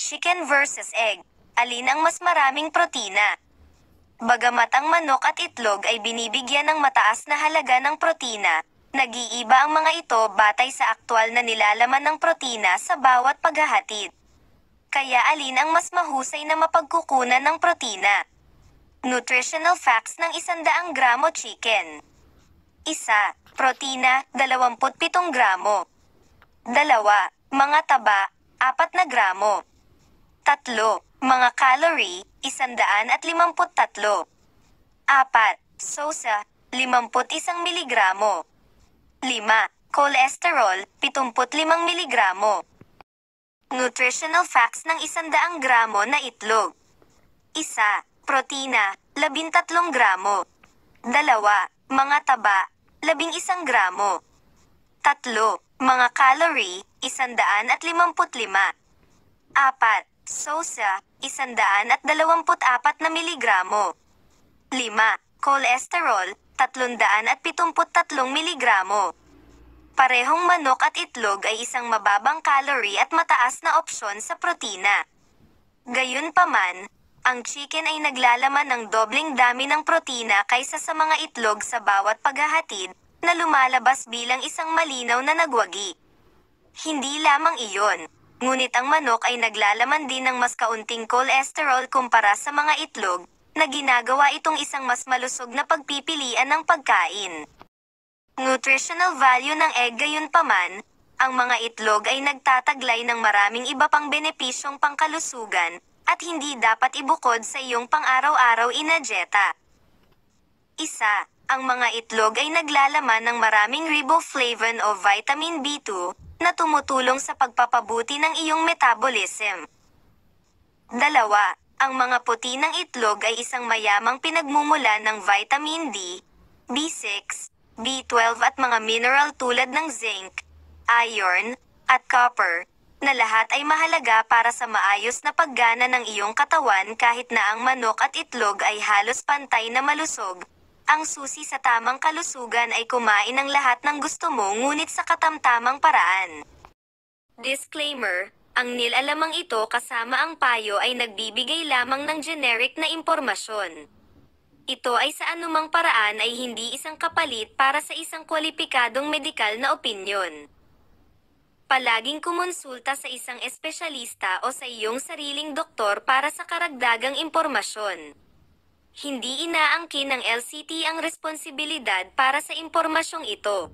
Chicken versus egg. Alin ang mas maraming protina? Bagamat ang manok at itlog ay binibigyan ng mataas na halaga ng protina, nag-iiba ang mga ito batay sa aktwal na nilalaman ng protina sa bawat paghahatid. Kaya alin ang mas mahusay na mapagkukunan ng protina? Nutritional facts ng 100 gramo chicken. 1. Protina, 27 gramo. 2. Mga taba, 4 na gramo. 3. Mga calorie, 153. 4. Sosa, 51 miligramo. 5. Cholesterol, 75 miligramo. Nutritional facts ng 100 gramo na itlog. 1. Protina, 13 gramo. 2. Mga taba, 11 gramo. 3. Mga calorie, 155. 4. Sosa, 124 na miligramo. 5. Cholesterol, 373 miligramo. Parehong manok at itlog ay isang mababang calorie at mataas na opsyon sa protina. Gayunpaman, ang chicken ay naglalaman ng dobling dami ng protina kaysa sa mga itlog sa bawat paghahatid, na lumalabas bilang isang malinaw na nagwagi. Hindi lamang iyon, ngunit ang manok ay naglalaman din ng mas kaunting cholesterol kumpara sa mga itlog, na ginagawa itong isang mas malusog na pagpipilian ng pagkain. Nutritional value ng egg. Gayunpaman, ang mga itlog ay nagtataglay ng maraming iba pang benepisyong pangkalusugan, at hindi dapat ibukod sa iyong pang-araw-araw na dieta. 1. Ang mga itlog ay naglalaman ng maraming riboflavin o vitamin B2, na tumutulong sa pagpapabuti ng iyong metabolism. 2. Ang mga puti ng itlog ay isang mayamang pinagmumulan ng vitamin D, B6, B12 at mga mineral tulad ng zinc, iron, at copper, na lahat ay mahalaga para sa maayos na paggana ng iyong katawan. Kahit na ang manok at itlog ay halos pantay na malusog, ang susi sa tamang kalusugan ay kumain ng lahat ng gusto mo ngunit sa katamtamang paraan. Disclaimer: ang nilalamang ito kasama ang payo ay nagbibigay lamang ng generic na impormasyon. Ito ay sa anumang paraan ay hindi isang kapalit para sa isang kwalipikadong medikal na opinyon. Palaging kumonsulta sa isang espesyalista o sa iyong sariling doktor para sa karagdagang impormasyon. Hindi inaangkin ng LCT ang responsibilidad para sa impormasyong ito.